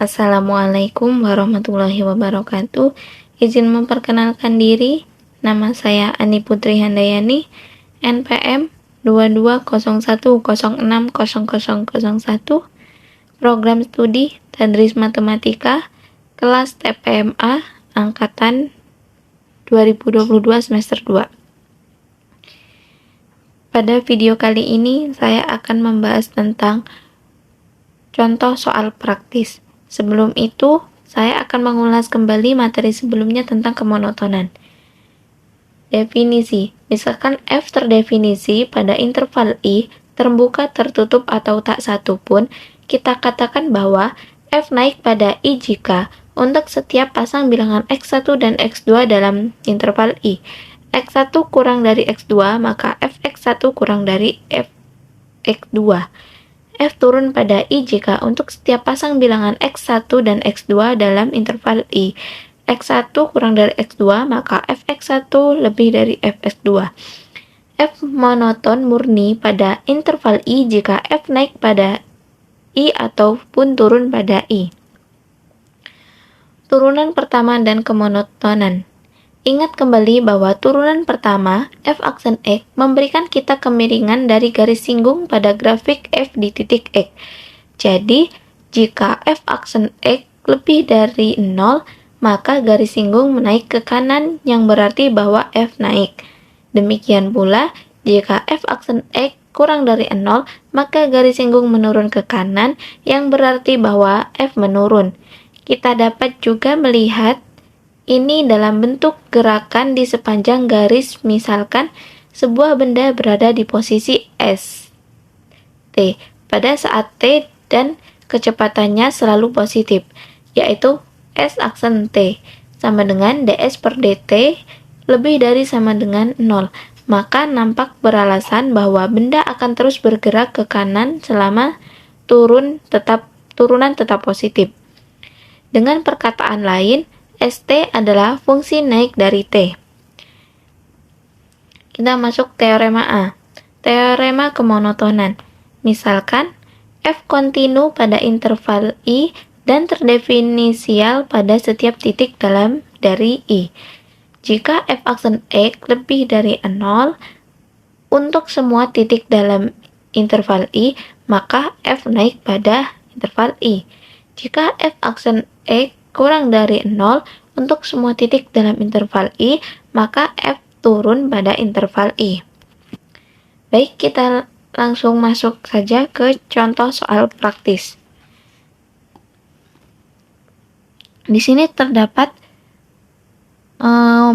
Assalamualaikum warahmatullahi wabarakatuh. Izin memperkenalkan diri, nama saya Ani Putri Handayani, NPM 2201060001, Program Studi Tadris Matematika, kelas TPMA, Angkatan 2022 semester 2. Pada video kali ini, saya akan membahas tentang contoh soal praktis. Sebelum itu, saya akan mengulas kembali materi sebelumnya tentang kemonotonan. Definisi. Misalkan F terdefinisi pada interval I, terbuka, tertutup, atau tak satu pun, kita katakan bahwa F naik pada I jika untuk setiap pasang bilangan X1 dan X2 dalam interval I, X1 kurang dari X2, maka Fx1 kurang dari Fx2. F turun pada I jika untuk setiap pasang bilangan X1 dan X2 dalam interval I, X1 kurang dari X2, maka Fx1 lebih dari Fx2. F monoton murni pada interval I jika F naik pada I ataupun turun pada I. Turunan pertama dan kemonotonan. Ingat kembali bahwa turunan pertama, F aksen X, memberikan kita kemiringan dari garis singgung pada grafik F di titik X. Jadi, jika F aksen X lebih dari 0, maka garis singgung menaik ke kanan yang berarti bahwa F naik. Demikian pula, jika F aksen X kurang dari 0, maka garis singgung menurun ke kanan yang berarti bahwa F menurun. Kita dapat juga melihat ini dalam bentuk gerakan di sepanjang garis, misalkan sebuah benda berada di posisi S, T, pada saat T dan kecepatannya selalu positif, yaitu S aksen T sama dengan ds per dt lebih dari sama dengan 0, maka nampak beralasan bahwa benda akan terus bergerak ke kanan selama turunan tetap positif. Dengan perkataan lain, ST adalah fungsi naik dari T. Kita masuk teorema A. Teorema kemonotonan. Misalkan, F kontinu pada interval I dan terdefinisial pada setiap titik dalam dari I. Jika F aksen X lebih dari 0 untuk semua titik dalam interval I, maka F naik pada interval I. Jika F aksen X kurang dari 0 untuk semua titik dalam interval I, maka F turun pada interval I. Baik, kita langsung masuk saja ke contoh soal praktis. Di sini terdapat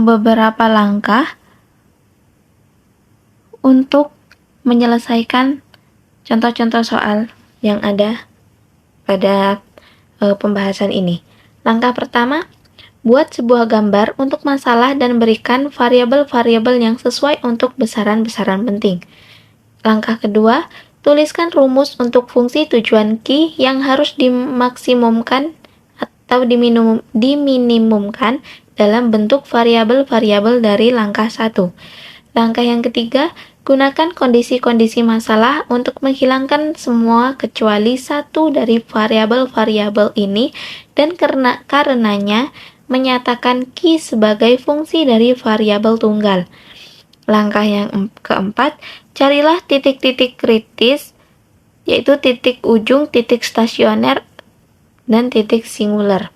beberapa langkah untuk menyelesaikan contoh-contoh soal yang ada pada pembahasan ini. Langkah pertama, buat sebuah gambar untuk masalah dan berikan variabel-variabel yang sesuai untuk besaran-besaran penting. Langkah kedua, tuliskan rumus untuk fungsi tujuan Q yang harus dimaksimumkan atau diminimumkan dalam bentuk variabel-variabel dari langkah 1. Langkah yang ketiga, gunakan kondisi-kondisi masalah untuk menghilangkan semua kecuali satu dari variabel-variabel ini dan karenanya menyatakan Q sebagai fungsi dari variabel tunggal. Langkah yang keempat, carilah titik-titik kritis, yaitu titik ujung, titik stasioner, dan titik singular.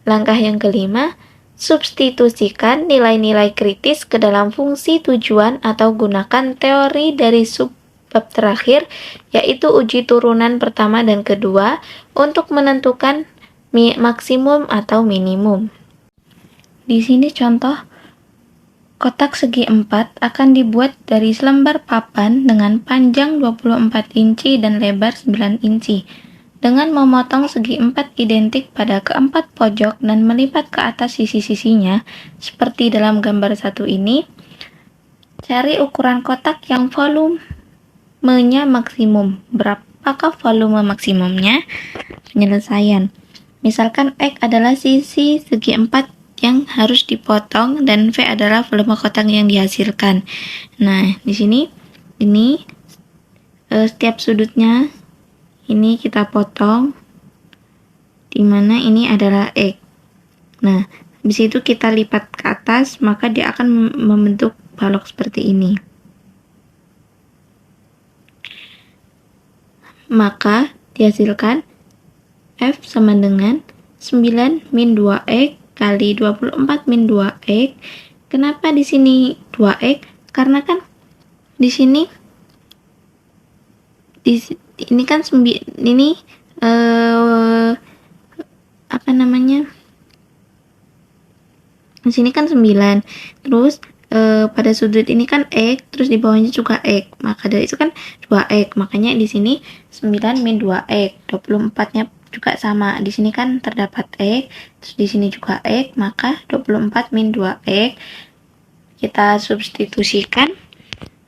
Langkah yang kelima, substitusikan nilai-nilai kritis ke dalam fungsi tujuan atau gunakan teori dari subbab terakhir, yaitu uji turunan pertama dan kedua, untuk menentukan maksimum atau minimum. Di sini contoh, kotak segi 4 akan dibuat dari selembar papan dengan panjang 24 inci dan lebar 9 inci. Dengan memotong segi 4 identik pada keempat pojok dan melipat ke atas sisi-sisinya, seperti dalam gambar 1 ini, cari ukuran kotak yang volumenya maksimum. Berapakah volume maksimumnya? Penyelesaian. Misalkan X adalah sisi segi 4 yang harus dipotong dan V adalah volume kotak yang dihasilkan. Nah, di sini ini setiap sudutnya ini kita potong dimana ini adalah X. Nah, habis itu kita lipat ke atas, maka dia akan membentuk balok seperti ini. Maka dihasilkan F sama dengan 9 min 2X kali 24 min 2X. Kenapa di sini 2X? Karena kan di sini ini kan ini apa namanya? Di sini kan 9. Terus pada sudut ini kan X, terus di bawahnya juga X. Maka dari itu kan 2X. Makanya di sini 9 min 2X. 24-nya juga sama. Di sini kan terdapat X, terus di sini juga X, maka 24 min 2X kita substitusikan,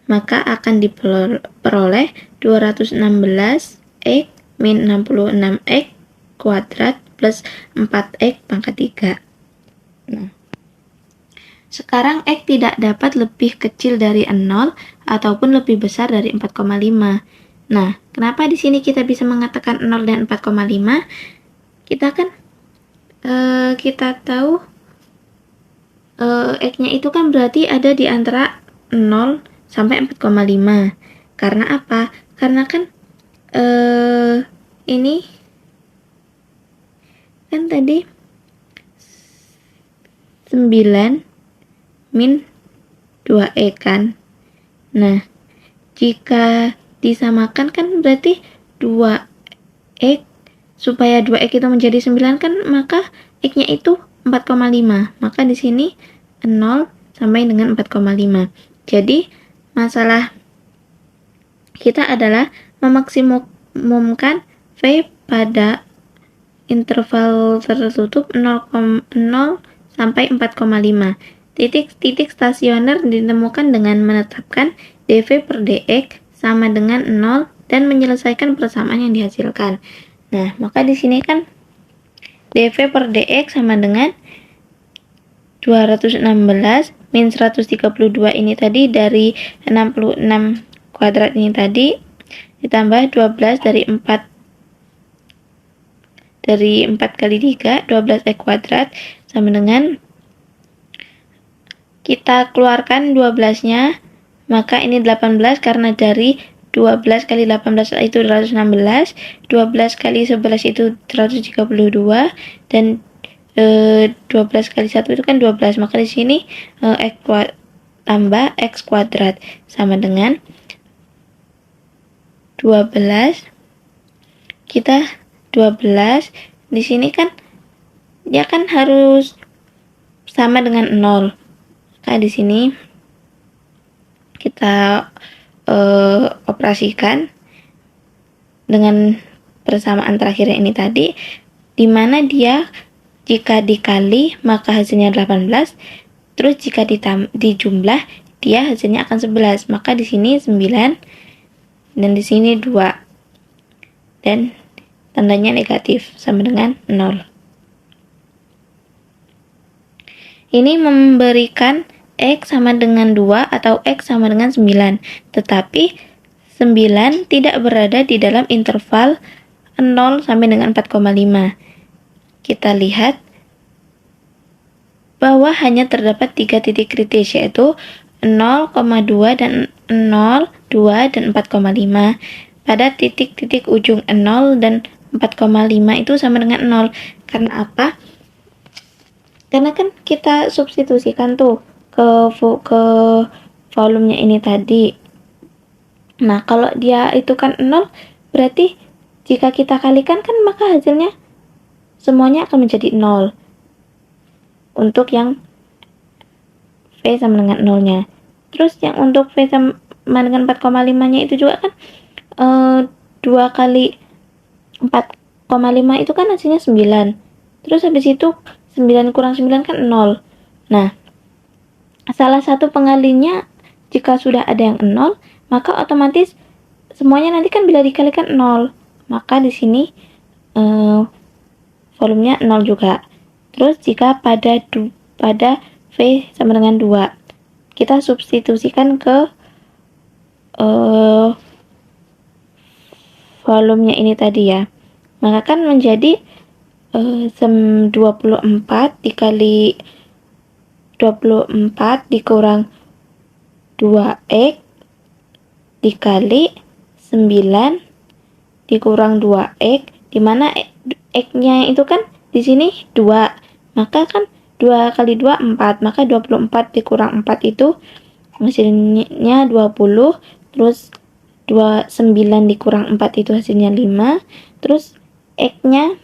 maka akan diperoleh 216X min 66X kuadrat plus 4X pangkat 3. Nah, sekarang X tidak dapat lebih kecil dari 0 ataupun lebih besar dari 4,5. Nah, kenapa di sini kita bisa mengatakan 0 dan 4,5? Kita kan kita tahu X-nya itu kan berarti ada di antara 0 sampai 4,5. Karena apa? Karena kan ini kan tadi 9 min 2E kan. Nah, jika disamakan kan berarti 2X, supaya 2X itu menjadi 9 kan, maka X-nya itu 4,5. Maka di sini 0 sampai dengan 4,5. Jadi, masalah kita adalah memaksimumkan V pada interval tertutup 0 sampai 4,5. Titik-titik stasioner ditemukan dengan menetapkan dV per dx sama dengan 0 dan menyelesaikan persamaan yang dihasilkan. Nah, maka di sini kan dV per dx sama dengan 216 min 132 ini tadi dari 66 kuadrat ini tadi ditambah 12 dari 4 kali 3, 12x kuadrat sama dengan, kita keluarkan 12-nya, maka ini 18 karena dari 12 kali 18 itu 216, 12 kali 11 itu 132, dan 12 kali 1 itu kan 12, maka di sini x tambah x kuadrat sama dengan 12, kita 12, di sini kan dia kan harus sama dengan 0. Nah, di sini kita operasikan dengan persamaan terakhir ini tadi, di mana dia jika dikali maka hasilnya 18, terus jika dijumlah dia hasilnya akan 11. Maka di sini 9 dan di sini 2. Dan tandanya negatif sama dengan 0. Ini memberikan X sama dengan 2 atau X sama dengan 9. Tetapi 9 tidak berada di dalam interval 0 sampai dengan 4,5. Kita lihat bahwa hanya terdapat 3 titik kritis, yaitu 0,2 dan 0, 2, dan 4,5. Pada titik-titik ujung 0 dan 4,5 itu sama dengan 0. Karena apa? Karena kan kita substitusikan tuh ke volumenya ini tadi. Nah, kalau dia itu kan 0, berarti jika kita kalikan kan maka hasilnya semuanya akan menjadi 0. Untuk yang V sama dengan 0-nya. Terus yang untuk V sama dengan 4,5-nya itu juga kan 2 kali 4,5 itu kan hasilnya 9. Terus habis itu 9 kurang 9 kan 0. Nah, salah satu pengalinya jika sudah ada yang 0, maka otomatis semuanya nanti kan bila dikalikan 0. Maka di sini volumenya 0 juga. Terus jika pada V sama dengan 2, kita substitusikan ke volumenya ini tadi ya. Maka kan menjadi 24 dikali 24 dikurang 2x dikali 9 dikurang 2x, dimana x-nya itu kan di sini 2, maka kan 2 kali 2 4, maka 24 dikurang 4 itu hasilnya 20, terus 29 dikurang 4 itu hasilnya 5, terus x-nya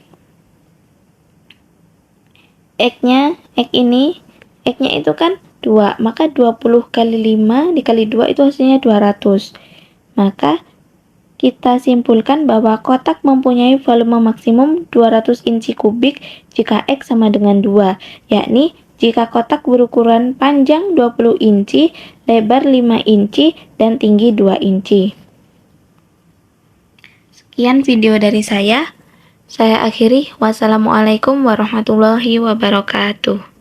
itu kan 2, maka 20 kali 5 dikali 2 itu hasilnya 200. Maka kita simpulkan bahwa kotak mempunyai volume maksimum 200 inci kubik jika X sama dengan 2, yakni jika kotak berukuran panjang 20 inci, lebar 5 inci, dan tinggi 2 inci. Sekian video dari saya akhiri. Wassalamualaikum warahmatullahi wabarakatuh.